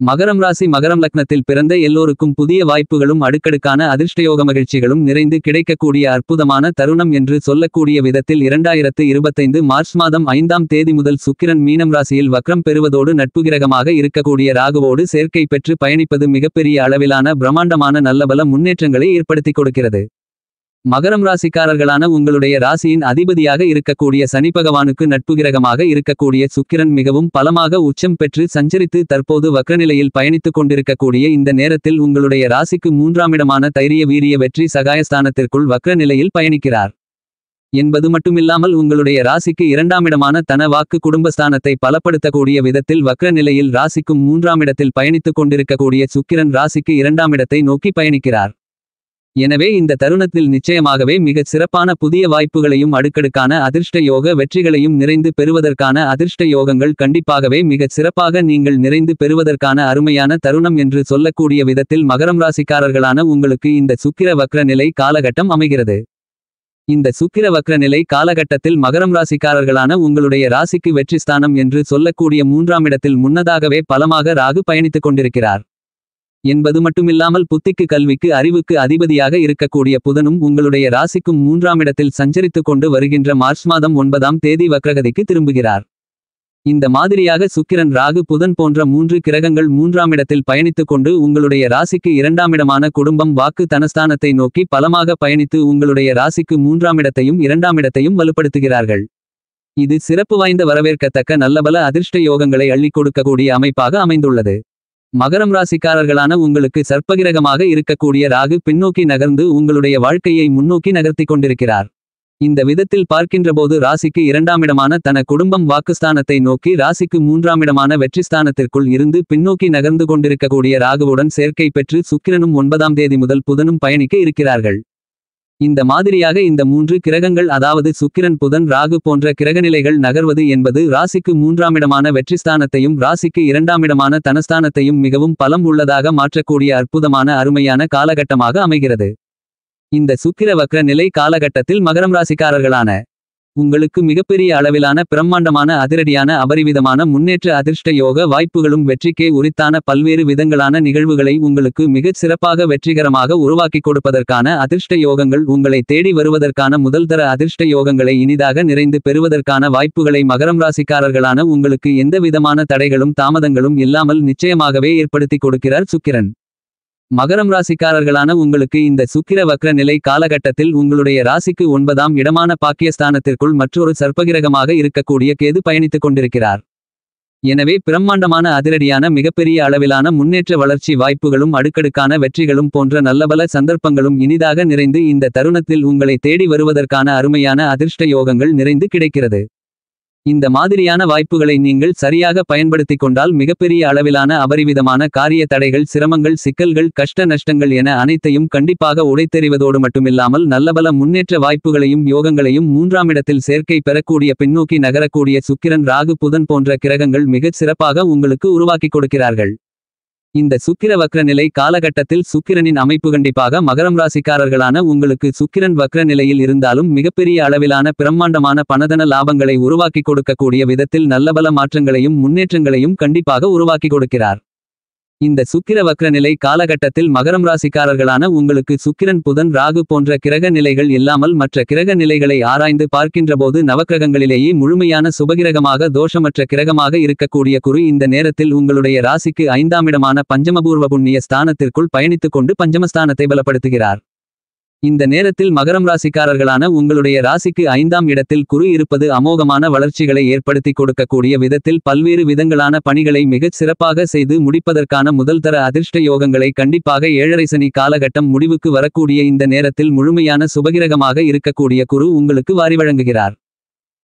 மகரம் ராசி மகரம் லக்னத்தில் பிறந்த எல்லோருக்கும் புதிய வாய்ப்புகளும் அடுக்கடுக்கான அதிர்ஷ்டயோக மகிழ்ச்சிகளும் நிறைந்து கிடைக்கக்கூடிய அற்புதமான தருணம் என்று சொல்லக்கூடிய விதத்தில் 2025 மார்ச் மாதம் 5ஆம் தேதி முதல் சுக்கிரன் மீனம் ராசியில் வக்ரம் பெறுவதோடு நட்புகிரகமாக இருக்கக்கூடிய ராகுவோடு சேர்க்கை பெற்று பயணிப்பது மிகப்பெரிய அளவிலான பிரம்மாண்டமான நல்லபல முன்னேற்றங்களை ஏற்படுத்திக் கொடுக்கிறது. மகரம் ராசிக்காரர்களான உங்களுடைய ராசியின் அதிபதியாக இருக்கக்கூடிய சனி பகவானுக்கு நட்புகிரகமாக இருக்கக்கூடிய சுக்கிரன் மிகவும் பலமாக உச்சம் பெற்று சஞ்சரித்து தற்போது வக்ரநிலையில் பயணித்துக் கொண்டிருக்கக்கூடிய இந்த நேரத்தில் உங்களுடைய ராசிக்கு 3ஆம் இடமான தைரிய வீரிய வெற்றி சகாயஸ்தானத்திற்குள் வக்ர நிலையில் பயணிக்கிறார் என்பது மட்டுமில்லாமல் உங்களுடைய ராசிக்கு 2ஆம் இடமான தன வாக்கு குடும்பஸ்தானத்தை பலப்படுத்தக்கூடிய விதத்தில் வக்ர நிலையில் ராசிக்கும் 3ஆம் இடத்தில் பயணித்துக் கொண்டிருக்கக்கூடிய சுக்கிரன் ராசிக்கு 2ஆம் இடத்தை நோக்கி பயணிக்கிறார். எனவே இந்த தருணத்தில் நிச்சயமாகவே மிகச் சிறப்பான புதிய வாய்ப்புகளையும் அடுக்கடுக்கான அதிர்ஷ்ட யோக வெற்றிகளையும் நிறைந்து பெறுவதற்கான அதிர்ஷ்ட யோகங்கள் கண்டிப்பாகவே மிகச் சிறப்பாக நீங்கள் நிறைந்து பெறுவதற்கான அருமையான தருணம் என்று சொல்லக்கூடிய விதத்தில் மகரம் ராசிக்காரர்களான உங்களுக்கு இந்த சுக்கிர வக்ர நிலை காலகட்டம் அமைகிறது. இந்த சுக்கிர வக்ர நிலை காலகட்டத்தில் மகரம் ராசிக்காரர்களான உங்களுடைய ராசிக்கு வெற்றி ஸ்தானம் என்று சொல்லக்கூடிய 3ஆம் இடத்தில் முன்னதாகவே பலமாக ராகு பயணித்துக் கொண்டிருக்கிறார் என்பது மட்டுமில்லாமல் புத்திக்கு கல்விக்கு அறிவுக்கு அதிபதியாக இருக்கக்கூடிய புதனும் உங்களுடைய ராசிக்கும் 3ஆம் இடத்தில் சஞ்சரித்துக் கொண்டு வருகின்ற மார்ச் மாதம் 9ஆம் தேதி வக்ரகதிக்கு திரும்புகிறார். இந்த மாதிரியாக சுக்கிரன் ராகு புதன் போன்ற 3 கிரகங்கள் 3ஆம் இடத்தில் பயணித்துக் கொண்டு உங்களுடைய ராசிக்கு 2ஆம் இடமான குடும்பம் வாக்கு தனஸ்தானத்தை நோக்கி பலமாக பயணித்து உங்களுடைய ராசிக்கு 3ஆம் இடத்தையும் 2ஆம் இடத்தையும் வலுப்படுத்துகிறார்கள். இது சிறப்பு வாய்ந்த வரவேற்கத்தக்க நல்லபல அதிர்ஷ்ட யோகங்களை அள்ளிக் கொடுக்கக்கூடிய அமைப்பாக அமைந்துள்ளது. மகரம் ராசிக்காரர்களான உங்களுக்கு சர்ப்பகிரகமாக இருக்கக்கூடிய ராகு பின்னோக்கி நகர்ந்து உங்களுடைய வாழ்க்கையை முன்னோக்கி நகர்த்திக் கொண்டிருக்கிறார். இந்த விதத்தில் பார்க்கின்றபோது ராசிக்கு 2ஆம் இடமான தன குடும்பம் வாக்குஸ்தானத்தை நோக்கி ராசிக்கு 3ஆம் இடமான வெற்றிஸ்தானத்திற்குள் இருந்து பின்னோக்கி நகர்ந்து கொண்டிருக்கக்கூடிய ராகுவுடன் சேர்க்கை பெற்று சுக்கிரனும் 9ஆம் தேதி முதல் புதனும் பயணிக்க இருக்கிறார்கள். இந்த மாதிரியாக இந்த 3 கிரகங்கள் அதாவது சுக்கிரன் புதன் ராகு போன்ற கிரகநிலைகள் நகர்வது என்பது ராசிக்கு 3ஆம் இடமான வெற்றிஸ்தானத்தையும் ராசிக்கு 2ஆம் இடமான தனஸ்தானத்தையும் மிகவும் பலம் உள்ளதாக மாற்றக்கூடிய அற்புதமான அருமையான காலகட்டமாக அமைகிறது. இந்த சுக்கிர வக்ர நிலை காலகட்டத்தில் மகரம் ராசிக்காரர்களான உங்களுக்கு மிகப்பெரிய அளவிலான பிரம்மாண்டமான அதிரடியான அபரிவிதமான முன்னேற்ற அதிர்ஷ்ட யோக வாய்ப்புகளும் வெற்றிக்கே உரித்தான பல்வேறு விதங்களான நிகழ்வுகளை உங்களுக்கு மிகச் சிறப்பாக வெற்றிகரமாக உருவாக்கிக் கொடுப்பதற்கான அதிர்ஷ்ட யோகங்கள் உங்களை தேடி வருவதற்கான முதல்தர அதிர்ஷ்ட யோகங்களை இனிதாக நிறைந்து பெறுவதற்கான வாய்ப்புகளை மகரம் ராசிக்காரர்களான உங்களுக்கு எந்த விதமான தடைகளும் தாமதங்களும் இல்லாமல் நிச்சயமாகவே ஏற்படுத்திக் கொடுக்கிறார் சுக்கிரன். மகரம் ராசிக்காரர்களான உங்களுக்கு இந்த சுக்கிர வக்ர நிலை காலகட்டத்தில் உங்களுடைய ராசிக்கு 9ஆம் இடமான பாக்கியஸ்தானத்திற்குள் மற்றொரு சர்ப்பகிரகமாக இருக்கக்கூடிய கேது பயணித்துக் கொண்டிருக்கிறார். எனவே பிரம்மாண்டமான அதிரடியான மிகப்பெரிய அளவிலான முன்னேற்ற வளர்ச்சி வாய்ப்புகளும் அடுக்கடுக்கான வெற்றிகளும் போன்ற நல்லபல சந்தர்ப்பங்களும் இனிதாக நிறைந்து இந்த தருணத்தில் உங்களை தேடி வருவதற்கான அருமையான அதிர்ஷ்ட யோகங்கள் நிறைந்து கிடைக்கிறது. இந்த மாதிரியான வாய்ப்புகளை நீங்கள் சரியாக பயன்படுத்திக் கொண்டால் மிகப்பெரிய அளவிலான அபரிவிதமான காரிய தடைகள் சிரமங்கள் சிக்கல்கள் கஷ்ட நஷ்டங்கள் என அனைத்தையும் கண்டிப்பாக உடைத்தெறிவதோடு மட்டுமில்லாமல் நல்லபல முன்னேற்ற வாய்ப்புகளையும் யோகங்களையும் 3ஆம் இடத்தில் சேர்க்கை பெறக்கூடிய பின்னோக்கி நகரக்கூடிய சுக்கிரன் ராகு புதன் போன்ற கிரகங்கள் மிகச் சிறப்பாக உங்களுக்கு உருவாக்கிக் கொடுக்கிறார்கள். இந்த சுக்கிர வக்ர நிலை காலகட்டத்தில் சுக்கிரனின் அமைப்பு கண்டிப்பாக மகரம் ராசிக்காரர்களான உங்களுக்கு சுக்கிரன் வக்ர நிலையில் இருந்தாலும் மிகப்பெரிய அளவிலான பிரம்மாண்டமான பணதன லாபங்களை உருவாக்கிக் கொடுக்கக்கூடிய விதத்தில் நல்லபல மாற்றங்களையும் முன்னேற்றங்களையும் கண்டிப்பாக உருவாக்கிக் கொடுக்கிறார். இந்த சுக்கிர வக்ர நிலை காலகட்டத்தில் மகரம் ராசிக்காரர்களான உங்களுக்கு சுக்கிரன் புதன் ராகு போன்ற கிரக நிலைகள் இல்லாமல் மற்ற கிரக நிலைகளை ஆராய்ந்து பார்க்கின்றபோது நவக்கிரகங்களிலேயே முழுமையான சுபகிரகமாக தோஷமற்ற கிரகமாக இருக்கக்கூடிய குரு இந்த நேரத்தில் உங்களுடைய ராசிக்கு 5ஆம் இடமான பஞ்சமபூர்வ புண்ணிய ஸ்தானத்திற்குள் பயணித்துக் கொண்டு பஞ்சமஸ்தானத்தை பலப்படுத்துகிறார். இந்த நேரத்தில் மகரம் ராசிக்காரர்களான உங்களுடைய ராசிக்கு 5ஆம் இடத்தில் குரு இருப்பது அமோகமான வளர்ச்சிகளை ஏற்படுத்தி கொடுக்கக்கூடிய விதத்தில் பல்வேறு விதங்களான பணிகளை மிகச் சிறப்பாக செய்து முடிப்பதற்கான முதல்தர அதிர்ஷ்ட யோகங்களை கண்டிப்பாக 7.5 சனி காலகட்டம் முடிவுக்கு வரக்கூடிய இந்த நேரத்தில் முழுமையான சுபகிரகமாக இருக்கக்கூடிய குரு உங்களுக்கு வாரி வழங்குகிறார்.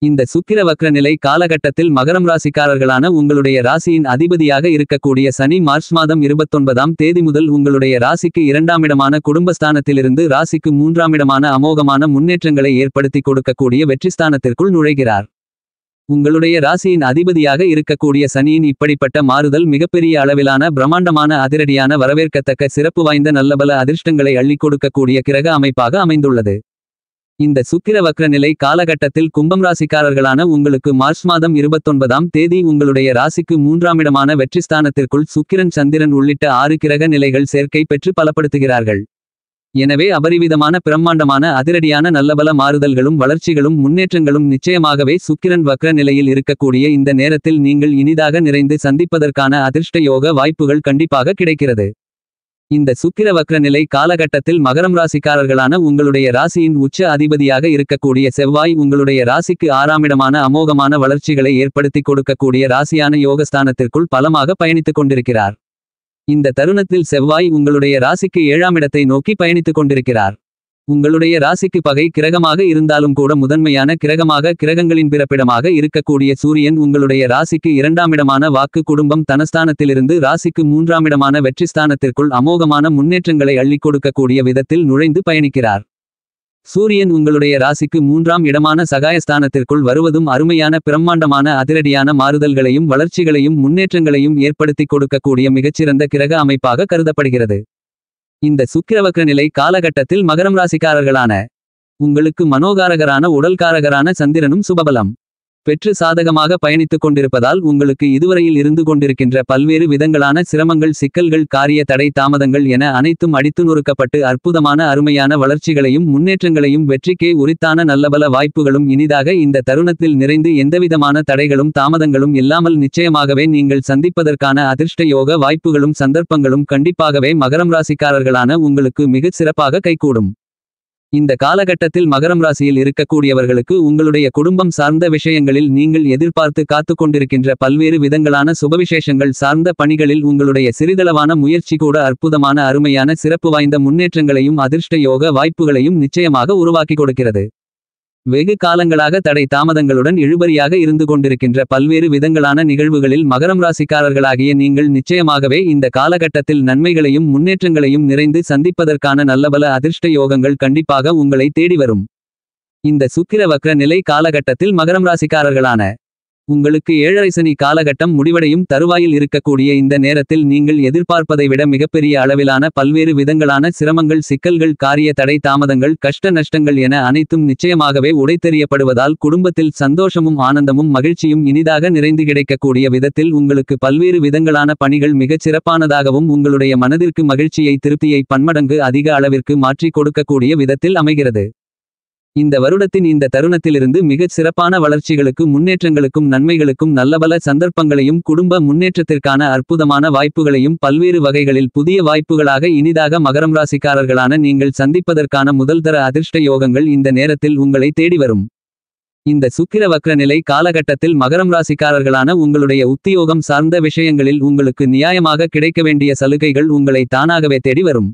இந்த சுக்கிர வக்ர நிலை காலகட்டத்தில் மகரம் ராசிக்காரர்களான உங்களுடைய ராசியின் அதிபதியாக இருக்கக்கூடிய சனி மார்ச் மாதம் 29ஆம் தேதி முதல் உங்களுடைய ராசிக்கு 2ஆம் இடமான குடும்பஸ்தானத்திலிருந்து ராசிக்கு 3ஆம் இடமான அமோகமான முன்னேற்றங்களை ஏற்படுத்தி கொடுக்கக்கூடிய வெற்றிஸ்தானத்திற்குள் நுழைகிறார். உங்களுடைய ராசியின் அதிபதியாக இருக்கக்கூடிய சனியின் இப்படிப்பட்ட மாறுதல் மிகப்பெரிய அளவிலான பிரம்மாண்டமான அதிரடியான வரவேற்கத்தக்க சிறப்பு வாய்ந்த நல்லபல அதிர்ஷ்டங்களை அள்ளிக் கொடுக்கக்கூடிய கிரக அமைப்பாக அமைந்துள்ளது. இந்த சுக்கிர வக்ர நிலை காலகட்டத்தில் கும்பம் ராசிக்காரர்களான உங்களுக்கு மார்ச் மாதம் 29ஆம் தேதி உங்களுடைய ராசிக்கு 3ஆம் இடமான வெற்றிஸ்தானத்திற்குள் சுக்கிரன் சந்திரன் உள்ளிட்ட 6 கிரக நிலைகள் சேர்க்கை பெற்று பலப்படுத்துகிறார்கள். எனவே அபரிவிதமான பிரம்மாண்டமான அதிரடியான நல்லபல மாறுதல்களும் வளர்ச்சிகளும் முன்னேற்றங்களும் நிச்சயமாகவே சுக்கிரன் வக்ர நிலையில் இருக்கக்கூடிய இந்த நேரத்தில் நீங்கள் இனிதாக நிறைந்து சந்திப்பதற்கான அதிர்ஷ்ட யோக வாய்ப்புகள் கண்டிப்பாக கிடைக்கிறது. இந்த சுக்கிர வக்ர நிலை காலகட்டத்தில் மகரம் ராசிக்காரர்களான உங்களுடைய ராசியின் உச்ச அதிபதியாக இருக்கக்கூடிய செவ்வாய் உங்களுடைய ராசிக்கு 6ஆம் இடமான அமோகமான வளர்ச்சிகளை ஏற்படுத்தி கொடுக்கக்கூடிய ராசியான யோகஸ்தானத்திற்குள் பலமாக பயணித்துக் கொண்டிருக்கிறார். இந்த தருணத்தில் செவ்வாய் உங்களுடைய ராசிக்கு 7ஆம் இடத்தை நோக்கி பயணித்துக் கொண்டிருக்கிறார். உங்களுடைய ராசிக்கு பகை கிரகமாக இருந்தாலும் கூட முதன்மையான கிரகமாக கிரகங்களின் பிறப்பிடமாக இருக்கக்கூடிய சூரியன் உங்களுடைய ராசிக்கு 2ஆம் இடமான வாக்கு குடும்பம் தனஸ்தானத்திலிருந்து ராசிக்கு 3ஆம் இடமான வெற்றிஸ்தானத்திற்குள் அமோகமான முன்னேற்றங்களை அள்ளிக் கொடுக்கக்கூடிய விதத்தில் நுழைந்து பயணிக்கிறார். சூரியன் உங்களுடைய ராசிக்கு 3ஆம் இடமான சகாயஸ்தானத்திற்குள் வருவதும் அருமையான பிரம்மாண்டமான அதிரடியான மாறுதல்களையும் வளர்ச்சிகளையும் முன்னேற்றங்களையும் ஏற்படுத்திக் கொடுக்கக்கூடிய மிகச்சிறந்த கிரக அமைப்பாக கருதப்படுகிறது. இந்த சுக்கிரவக்ர நிலை காலகட்டத்தில் மகரம் ராசிக்காரர்களான உங்களுக்கு மனோகாரகரான உடல்காரகரான சந்திரனும் சுபபலம் பெற்று சாதகமாக பயணித்துக் கொண்டிருப்பதால் உங்களுக்கு இதுவரையில் இருந்து கொண்டிருக்கின்ற பல்வேறு விதங்களான சிரமங்கள் சிக்கல்கள் காரிய தடை தாமதங்கள் என அனைத்தும் அடித்து நொறுக்கப்பட்டு அற்புதமான அருமையான வளர்ச்சிகளையும் முன்னேற்றங்களையும் வெற்றிக்கே உரித்தான நல்லபல வாய்ப்புகளும் இனிதாக இந்த தருணத்தில் நிறைந்து எந்தவிதமான தடைகளும் தாமதங்களும் இல்லாமல் நிச்சயமாகவே நீங்கள் சந்திப்பதற்கான அதிர்ஷ்ட யோக வாய்ப்புகளும் சந்தர்ப்பங்களும் கண்டிப்பாகவே மகரம் ராசிக்காரர்களான உங்களுக்கு மிகச் சிறப்பாக கைகூடும். இந்த காலகட்டத்தில் மகரம் ராசியில் இருக்கக்கூடியவர்களுக்கு உங்களுடைய குடும்பம் சார்ந்த விஷயங்களில் நீங்கள் எதிர்பார்த்து காத்துக் கொண்டிருக்கின்ற பல்வேறு விதங்களான சுபவிசேஷங்கள் சார்ந்த பணிகளில் உங்களுடைய சிறிதளவான முயற்சி கூட அற்புதமான அருமையான சிறப்பு வாய்ந்த முன்னேற்றங்களையும் அதிர்ஷ்ட யோக வாய்ப்புகளையும் நிச்சயமாக உருவாக்கி கொடுக்கிறது. வெகு காலங்களாக தடை தாமதங்களுடன் இழுபறியாக இருந்து கொண்டிருக்கின்ற பல்வேறு விதங்களான நிகழ்வுகளில் மகரம் ராசிக்காரர்களாகிய நீங்கள் நிச்சயமாகவே இந்த காலகட்டத்தில் நன்மைகளையும் முன்னேற்றங்களையும் நிறைந்து சந்திப்பதற்கான நல்லபல அதிர்ஷ்ட யோகங்கள் கண்டிப்பாக உங்களை தேடி வரும். இந்த சுக்கிர வக்ர நிலை காலகட்டத்தில் மகரம் ராசிக்காரர்களான உங்களுக்கு 7.5 சனி காலகட்டம் முடிவடையும் தருவாயில் இருக்கக்கூடிய இந்த நேரத்தில் நீங்கள் எதிர்பார்ப்பதை விட மிகப்பெரிய அளவிலான பல்வேறு விதங்களான சிரமங்கள் சிக்கல்கள் காரிய தடை தாமதங்கள் கஷ்ட நஷ்டங்கள் என அனைத்தும் நிச்சயமாகவே உடைத்தெறியப்படுவதால் குடும்பத்தில் சந்தோஷமும் ஆனந்தமும் மகிழ்ச்சியும் இனிதாக நிறைந்து கிடைக்கக்கூடிய விதத்தில் உங்களுக்கு பல்வேறு விதங்களான பணிகள் மிகச் சிறப்பானதாகவும் உங்களுடைய மனதிற்கு மகிழ்ச்சியை திருப்தியை பன்மடங்கு அதிக அளவிற்கு மாற்றிக் கொடுக்கக்கூடிய விதத்தில் அமைகிறது. இந்த வருடத்தின் இந்த தருணத்திலிருந்து மிகச் சிறப்பான வளர்ச்சிகளுக்கு முன்னேற்றங்களுக்கும் நன்மைகளுக்கும் நல்லபல சந்தர்ப்பங்களையும் குடும்ப முன்னேற்றத்திற்கான அற்புதமான வாய்ப்புகளையும் பல்வேறு வகைகளில் புதிய வாய்ப்புகளாக இனிதாக மகரம் ராசிக்காரர்களான நீங்கள் சந்திப்பதற்கான முதல்தர அதிர்ஷ்ட யோகங்கள் இந்த நேரத்தில் உங்களை தேடி வரும். இந்த சுக்கிர வக்ர நிலை காலகட்டத்தில் மகரம் ராசிக்காரர்களான உங்களுடைய உத்தியோகம் சார்ந்த விஷயங்களில் உங்களுக்கு நியாயமாக கிடைக்க வேண்டிய சலுகைகள் உங்களை தானாகவே தேடி வரும்.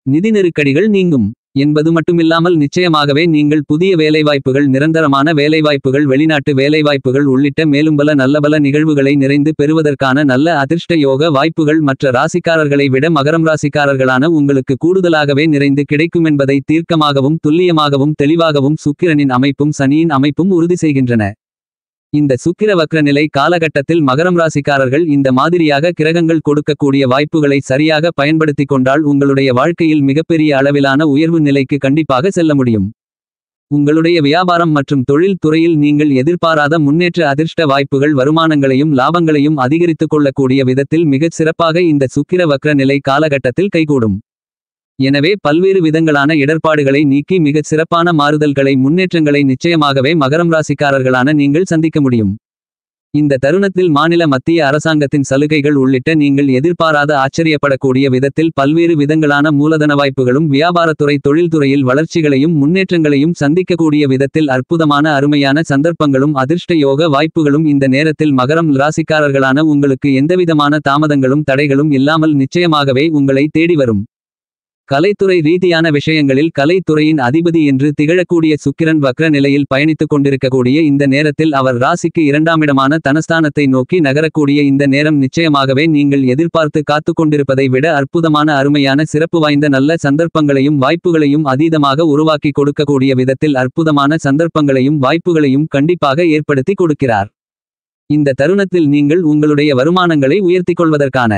நிதி நெருக்கடிகள் நீங்கும் என்பது மட்டுமில்லாமல் நிச்சயமாகவே நீங்கள் புதிய வேலைவாய்ப்புகள் நிரந்தரமான வேலைவாய்ப்புகள் வெளிநாட்டு வேலைவாய்ப்புகள் உள்ளிட்ட மேலும் பல நல்லபல நிகழ்வுகளை நிறைந்து பெறுவதற்கான நல்ல அதிர்ஷ்ட யோக வாய்ப்புகள் மற்ற ராசிக்காரர்களை விட மகரம் ராசிக்காரர்களான உங்களுக்கு கூடுதலாகவே நிறைந்து கிடைக்குமென்பதை தீர்க்கமாகவும் துல்லியமாகவும் தெளிவாகவும் சுக்கிரனின் அமைப்பும் சனியின் அமைப்பும் உறுதி செய்கின்றன. இந்த சுக்கிர வக்ர நிலை காலகட்டத்தில் மகரம் ராசிக்காரர்கள் இந்த மாதிரியாக கிரகங்கள் கொடுக்கக்கூடிய வாய்ப்புகளை சரியாக பயன்படுத்திக் கொண்டால் உங்களுடைய வாழ்க்கையில் மிகப்பெரிய அளவிலான உயர்வு நிலைக்கு கண்டிப்பாக செல்ல முடியும். உங்களுடைய வியாபாரம் மற்றும் தொழில் துறையில் நீங்கள் எதிர்பாராத முன்னேற்ற அதிர்ஷ்ட வாய்ப்புகள் வருமானங்களையும் லாபங்களையும் அதிகரித்துக் கொள்ளக்கூடிய விதத்தில் மிகச் சிறப்பாக இந்த சுக்கிர வக்ர நிலை காலகட்டத்தில் கைகூடும். எனவே பல்வேறு விதங்களான இடர்பாடுகளை நீக்கி மிகச் சிறப்பான மாறுதல்களை முன்னேற்றங்களை நிச்சயமாகவே மகரம் ராசிக்காரர்களான நீங்கள் சந்திக்க முடியும். இந்த தருணத்தில் மாநில மத்திய அரசாங்கத்தின் சலுகைகள் உள்ளிட்ட நீங்கள் எதிர்பாராத ஆச்சரியப்படக்கூடிய விதத்தில் பல்வேறு விதங்களான மூலதன வாய்ப்புகளும் வியாபாரத்துறை தொழில்துறையில் வளர்ச்சிகளையும் முன்னேற்றங்களையும் சந்திக்கக்கூடிய விதத்தில் அற்புதமான அருமையான சந்தர்ப்பங்களும் அதிர்ஷ்ட யோக வாய்ப்புகளும் இந்த நேரத்தில் மகரம் ராசிக்காரர்களான உங்களுக்கு எந்தவிதமான தாமதங்களும் தடைகளும் இல்லாமல் நிச்சயமாகவே உங்களை தேடி வரும். கலைத்துறை ரீதியான விஷயங்களில் கலைத்துறையின் அதிபதி என்று திகழக்கூடிய சுக்கிரன் வக்ர நிலையில் பயணித்துக் கொண்டிருக்கக்கூடிய இந்த நேரத்தில் அவர் ராசிக்கு 2ஆம் இடமான தனஸ்தானத்தை நோக்கி நகரக்கூடிய இந்த நேரம் நிச்சயமாகவே நீங்கள் எதிர்பார்த்து காத்துக் கொண்டிருப்பதை விட அற்புதமான அருமையான சிறப்பு வாய்ந்த நல்ல சந்தர்ப்பங்களையும் வாய்ப்புகளையும் அதீதமாக உருவாக்கி கொடுக்கக்கூடிய விதத்தில் அற்புதமான சந்தர்ப்பங்களையும் வாய்ப்புகளையும் கண்டிப்பாக ஏற்படுத்தி கொடுக்கிறார். இந்த தருணத்தில் நீங்கள் உங்களுடைய வருமானங்களை உயர்த்திக் கொள்வதற்கான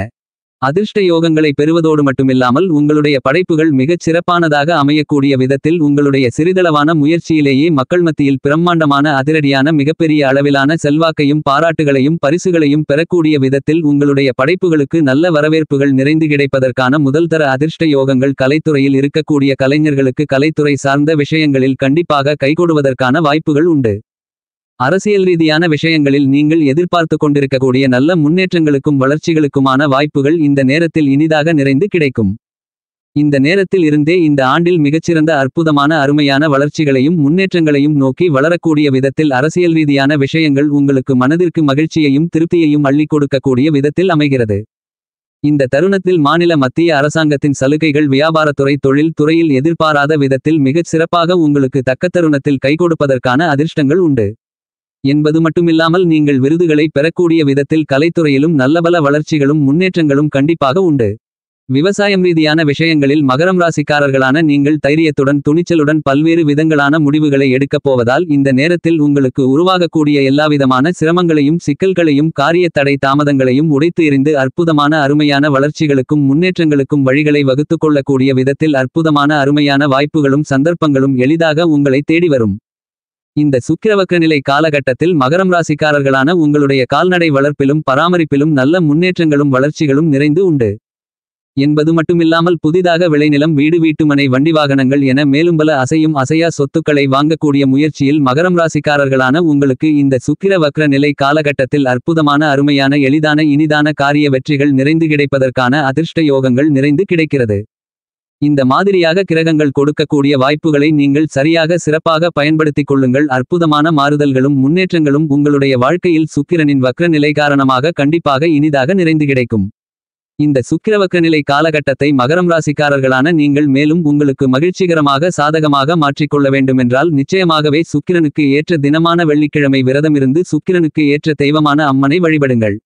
அதிர்ஷ்ட யோகங்களை பெறுவதோடு மட்டுமில்லாமல் உங்களுடைய படைப்புகள் மிகச் சிறப்பானதாக அமையக்கூடிய விதத்தில் உங்களுடைய சிறிதளவான முயற்சியிலேயே மக்கள் மத்தியில் பிரம்மாண்டமான அதிரடியான மிகப்பெரிய அளவிலான செல்வாக்கையும் பாராட்டுகளையும் பரிசுகளையும் பெறக்கூடிய விதத்தில் உங்களுடைய படைப்புகளுக்கு நல்ல வரவேற்புகள் நிறைந்து கிடைப்பதற்கான முதல்தர அதிர்ஷ்ட யோகங்கள் கலைத்துறையில் இருக்கக்கூடிய கலைஞர்களுக்கு கலைத்துறை சார்ந்த விஷயங்களில் கண்டிப்பாக கைகொடுவதற்கான வாய்ப்புகள் உண்டு. அரசியல் ரீதியான விஷயங்களில் நீங்கள் எதிர்பார்த்து கொண்டிருக்கக்கூடிய நல்ல முன்னேற்றங்களுக்கும் வளர்ச்சிகளுக்குமான வாய்ப்புகள் இந்த நேரத்தில் இனிதாக நிறைந்து கிடைக்கும். இந்த நேரத்தில் இருந்தே இந்த ஆண்டில் மிகச்சிறந்த அற்புதமான அருமையான வளர்ச்சிகளையும் முன்னேற்றங்களையும் நோக்கி வளரக்கூடிய விதத்தில் அரசியல் ரீதியான விஷயங்கள் உங்களுக்கு மனதிற்கு மகிழ்ச்சியையும் திருப்தியையும் அள்ளிக் கொடுக்கக்கூடிய விதத்தில் அமைகிறது. இந்த தருணத்தில் மாநில மத்திய அரசாங்கத்தின் சலுகைகள் வியாபாரத்துறை தொழில் துறையில் எதிர்பாராத விதத்தில் மிகச் சிறப்பாக உங்களுக்கு தக்க தருணத்தில் கைகொடுப்பதற்கான அதிர்ஷ்டங்கள் உண்டு என்பது மட்டுமில்லாமல் நீங்கள் விருதுகளை பெறக்கூடிய விதத்தில் கலைத்துறையிலும் நல்லபல வளர்ச்சிகளும் முன்னேற்றங்களும் கண்டிப்பாக உண்டு. விவசாயம் ரீதியான விஷயங்களில் மகரம் ராசிக்காரர்களான நீங்கள் தைரியத்துடன் துணிச்சலுடன் பல்வேறு விதங்களான முடிவுகளை எடுக்கப் போவதால் இந்த நேரத்தில் உங்களுக்கு உருவாகக்கூடிய எல்லாவிதமான சிரமங்களையும் சிக்கல்களையும் காரிய தடை தாமதங்களையும் உடைத்து எறிந்து அற்புதமான அருமையான வளர்ச்சிகளுக்கும் முன்னேற்றங்களுக்கும் வழிகளை வகுத்துக் கொள்ளக்கூடிய விதத்தில் அற்புதமான அருமையான வாய்ப்புகளும் சந்தர்ப்பங்களும் எளிதாக உங்களை தேடி வரும். இந்த சுக்கிரவக்ரநிலை காலகட்டத்தில் மகரம் ராசிக்காரர்களான உங்களுடைய கால்நடை வளர்ப்பிலும் பராமரிப்பிலும் நல்ல முன்னேற்றங்களும் வளர்ச்சிகளும் நிறைந்து உண்டு என்பது மட்டுமில்லாமல் புதிதாக விளைநிலம் வீடு வீட்டுமனை வண்டி வாகனங்கள் என மேலும் பல அசையும் அசையா சொத்துக்களை வாங்கக்கூடிய முயற்சியில் மகரம் ராசிக்காரர்களான உங்களுக்கு இந்த சுக்கிர வக்ர நிலை காலகட்டத்தில் அற்புதமான அருமையான எளிதான இனிதான காரிய வெற்றிகள் நிறைந்து கிடைப்பதற்கான அதிர்ஷ்ட யோகங்கள் நிறைந்து கிடைக்கிறது. இந்த மாதிரியாக கிரகங்கள் கொடுக்கக்கூடிய வாய்ப்புகளை நீங்கள் சரியாக சிறப்பாக பயன்படுத்திக் கொள்ளுங்கள். அற்புதமான மாறுதல்களும் முன்னேற்றங்களும் உங்களுடைய வாழ்க்கையில் சுக்கிரனின் வக்ர நிலை காரணமாக கண்டிப்பாக இனிதாக நிறைந்து கிடைக்கும். இந்த சுக்கிரவக்ரநிலை காலகட்டத்தை மகரம் ராசிக்காரர்களான நீங்கள் மேலும் உங்களுக்கு மகிழ்ச்சிகரமாக சாதகமாக மாற்றிக்கொள்ள வேண்டுமென்றால் நிச்சயமாகவே சுக்கிரனுக்கு ஏற்ற தினமான வெள்ளிக்கிழமை விரதமிருந்து சுக்கிரனுக்கு ஏற்ற தெய்வமான அம்மனை வழிபடுங்கள்.